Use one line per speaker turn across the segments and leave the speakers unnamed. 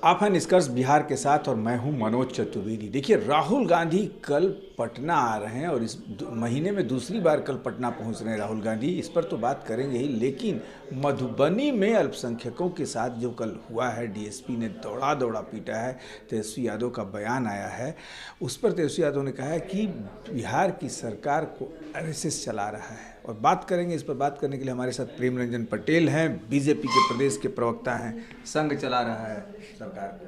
आप हैं निष्कर्ष बिहार के साथ और मैं हूं मनोज चतुर्वेदी। देखिए, राहुल गांधी कल पटना आ रहे हैं और इस महीने में दूसरी बार कल पटना पहुंच रहे हैं राहुल गांधी। इस पर तो बात करेंगे ही, लेकिन मधुबनी में अल्पसंख्यकों के साथ जो कल हुआ है, डीएसपी ने दौड़ा दौड़ा पीटा है, तेजस्वी यादव का बयान आया है। उस पर तेजस्वी यादव ने कहा है कि बिहार की सरकार को आरएसएस चला रहा है। और बात करेंगे, इस पर बात करने के लिए हमारे साथ प्रेम रंजन पटेल हैं, बीजेपी के प्रदेश के प्रवक्ता हैं। संघ चला रहा है सरकार को,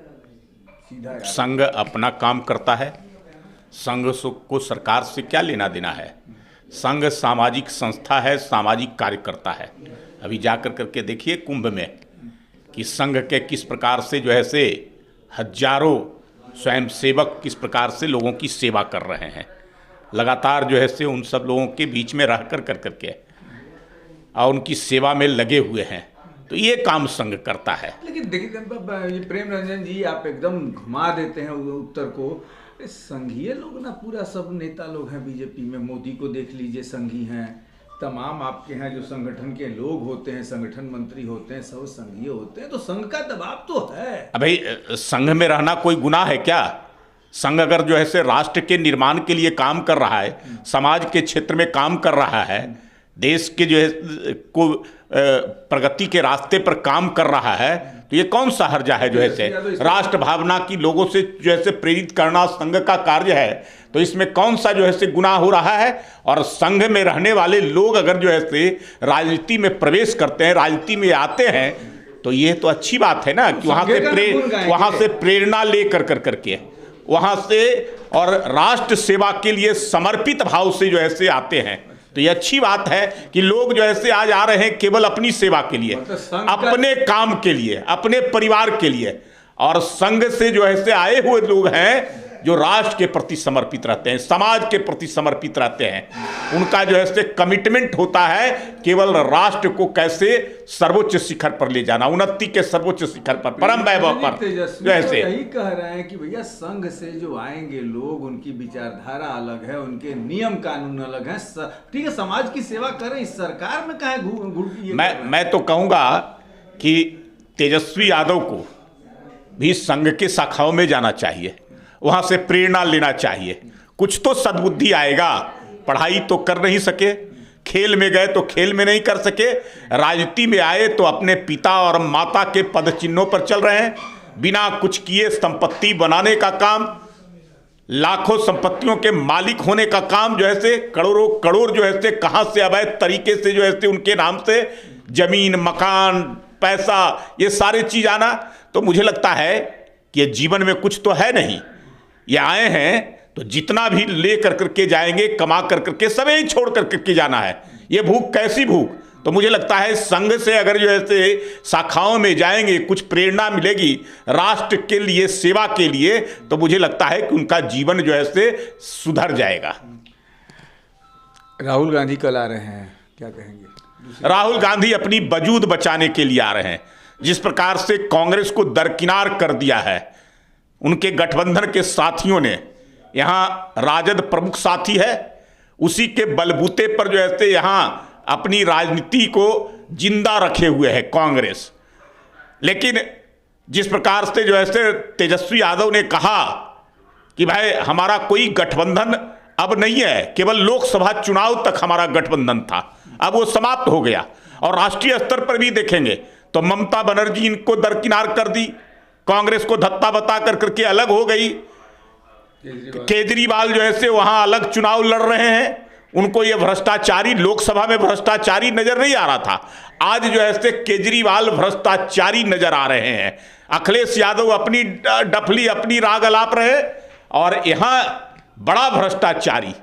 सीधा
संघ अपना काम करता है। संघ को सरकार से क्या लेना देना है। संघ सामाजिक संस्था है, सामाजिक कार्यकर्ता है। अभी जाकर करके देखिए कुंभ में कि संघ के किस प्रकार से जो है से हजारों स्वयंसेवक किस प्रकार से लोगों की सेवा कर रहे हैं। लगातार जो है से उन सब लोगों के बीच में रह कर करके और उनकी सेवा में लगे हुए हैं। तो ये काम संघ करता है।
लेकिन देखिए, ये प्रेम रंजन जी, आप एकदम घुमा देते हैं उत्तर को। संघीय लोग ना, पूरा सब नेता लोग हैं बीजेपी में। मोदी को देख लीजिए, संघी हैं। तमाम आपके यहाँ जो संगठन के लोग होते हैं, संगठन मंत्री होते हैं, सब संघीय होते हैं। तो संघ का दबाव तो है।
भाई, संघ में रहना कोई गुनाह है क्या? संघ अगर जो है से राष्ट्र के निर्माण के लिए काम कर रहा है, समाज के क्षेत्र में काम कर रहा है, देश के जो है को प्रगति के रास्ते पर काम कर रहा है, तो ये कौन सा हर्जा है जो है से राष्ट्र भावना की लोगों से जो है से प्रेरित करना संघ का कार्य है। तो इसमें कौन सा जो है से गुनाह हो रहा है। और संघ में रहने वाले लोग अगर जो है से राजनीति में प्रवेश करते हैं, राजनीति में आते हैं, तो ये तो अच्छी बात है ना कि वहाँ से प्रेरणा ले करके वहाँ से और राष्ट्र सेवा के लिए समर्पित भाव से जो है से आते हैं। तो ये अच्छी बात है कि लोग जो है से आज आ रहे हैं केवल अपनी सेवा के लिए, अपने काम के लिए, अपने परिवार के लिए। और संघ से जो है से आए हुए लोग हैं जो राष्ट्र के प्रति समर्पित रहते हैं, समाज के प्रति समर्पित रहते हैं। उनका जो है से कमिटमेंट होता है केवल राष्ट्र को कैसे सर्वोच्च शिखर पर ले जाना, उन्नति के सर्वोच्च शिखर पर, परम वैभव पर।
जैसे यही कह रहे हैं कि भैया संघ से जो आएंगे लोग, उनकी विचारधारा अलग है, उनके नियम कानून अलग है। ठीक है, समाज की सेवा करें, इस सरकार में कहाँ
मैं तो कहूँगा कि तेजस्वी यादव को भी संघ के शाखाओं में जाना चाहिए, वहाँ से प्रेरणा लेना चाहिए। कुछ तो सद्बुद्धि आएगा। पढ़ाई तो कर नहीं सके, खेल में गए तो खेल में नहीं कर सके, राजनीति में आए तो अपने पिता और माता के पद चिन्हों पर चल रहे हैं। बिना कुछ किए संपत्ति बनाने का काम, लाखों संपत्तियों के मालिक होने का काम, जो है से करोड़ों करोड़ जो है से कहाँ से अवैध तरीके से जो है से उनके नाम से जमीन, मकान, पैसा, ये सारे चीज आना। तो मुझे लगता है कि ये जीवन में कुछ तो है नहीं। ये आए हैं तो जितना भी ले करके जाएंगे, कमा करके सब ही छोड़ करके जाना है। ये भूख कैसी भूख। तो मुझे लगता है संघ से अगर जो है से शाखाओं में जाएंगे, कुछ प्रेरणा मिलेगी राष्ट्र के लिए, सेवा के लिए, तो मुझे लगता है कि उनका जीवन जो है से सुधर जाएगा।
राहुल गांधी कल आ रहे हैं, क्या कहेंगे?
राहुल गांधी अपनी वजूद बचाने के लिए आ रहे हैं। जिस प्रकार से कांग्रेस को दरकिनार कर दिया है उनके गठबंधन के साथियों ने, यहाँ राजद प्रमुख साथी है, उसी के बलबूते पर जो है यहाँ अपनी राजनीति को जिंदा रखे हुए है कांग्रेस। लेकिन जिस प्रकार से जो है तेजस्वी यादव ने कहा कि भाई हमारा कोई गठबंधन अब नहीं है, केवल लोकसभा चुनाव तक हमारा गठबंधन था, अब वो समाप्त हो गया। और राष्ट्रीय स्तर पर भी देखेंगे तो ममता बनर्जी इनको दरकिनार कर दी, कांग्रेस को धत्ता बता करके अलग हो गई। केजरीवाल जो है से वहां अलग चुनाव लड़ रहे हैं। उनको ये भ्रष्टाचारी, लोकसभा में भ्रष्टाचारी नजर नहीं आ रहा था, आज जो है से केजरीवाल भ्रष्टाचारी नजर आ रहे हैं। अखिलेश यादव अपनी डफली, अपनी राग अलाप रहे। और यहां बड़ा भ्रष्टाचारी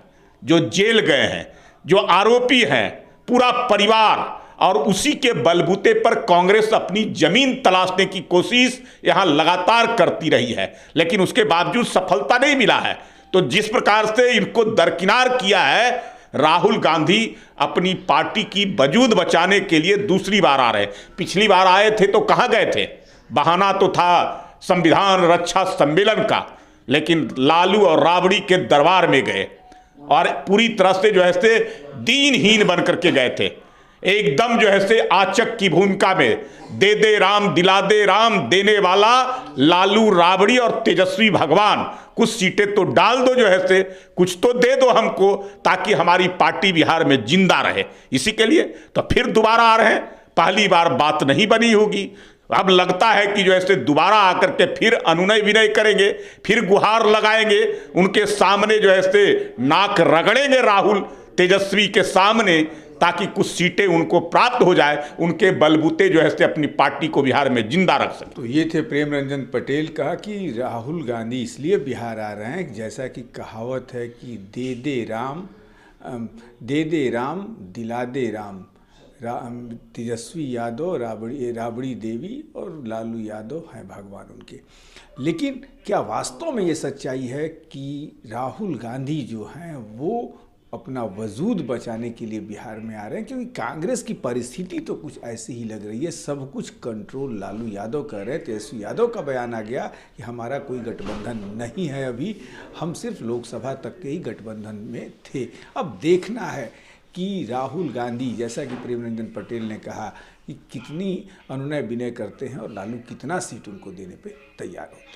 जो जेल गए हैं, जो आरोपी हैं, पूरा परिवार, और उसी के बलबूते पर कांग्रेस अपनी जमीन तलाशने की कोशिश यहां लगातार करती रही है, लेकिन उसके बावजूद सफलता नहीं मिला है। तो जिस प्रकार से इनको दरकिनार किया है, राहुल गांधी अपनी पार्टी की वजूद बचाने के लिए दूसरी बार आ रहे। पिछली बार आए थे तो कहां गए थे? बहाना तो था संविधान रक्षा सम्मेलन का, लेकिन लालू और राबड़ी के दरबार में गए और पूरी तरह से जो है दीनहीन बन करके गए थे। एकदम जो है से आचक की भूमिका में दे दे राम दिला दे राम देने वाला लालू राबड़ी और तेजस्वी भगवान, कुछ सीटें तो डाल दो, जो है से कुछ तो दे दो हमको, ताकि हमारी पार्टी बिहार में जिंदा रहे। इसी के लिए तो फिर दोबारा आ रहे हैं। पहली बार बात नहीं बनी होगी, अब लगता है कि जो ऐसे दोबारा आकर के फिर अनुनय विनय करेंगे, फिर गुहार लगाएंगे, उनके सामने जो ऐसे नाक रगड़ेंगे राहुल तेजस्वी के सामने, ताकि कुछ सीटें उनको प्राप्त हो जाए, उनके बलबूते जो है से अपनी पार्टी को बिहार में जिंदा रख सकें।
तो ये थे प्रेम रंजन पटेल। कहा कि राहुल गांधी इसलिए बिहार आ रहे हैं, जैसा कि कहावत है कि दे दे राम दिला दे राम। तेजस्वी यादव, राबड़ी देवी और लालू यादव हैं भगवान उनके। लेकिन क्या वास्तव में ये सच्चाई है कि राहुल गांधी जो हैं वो अपना वजूद बचाने के लिए बिहार में आ रहे हैं? क्योंकि कांग्रेस की परिस्थिति तो कुछ ऐसी ही लग रही है, सब कुछ कंट्रोल लालू यादव कर रहे हैं। तेजस्वी यादव का बयान आ गया कि हमारा कोई गठबंधन नहीं है, अभी हम सिर्फ लोकसभा तक के ही गठबंधन में थे। अब देखना है कि राहुल गांधी, जैसा कि प्रेम रंजन पटेल ने कहा, कि कितनी अनुनय विनय करते हैं और लालू कितना सीट उनको देने पे तैयार होते हैं।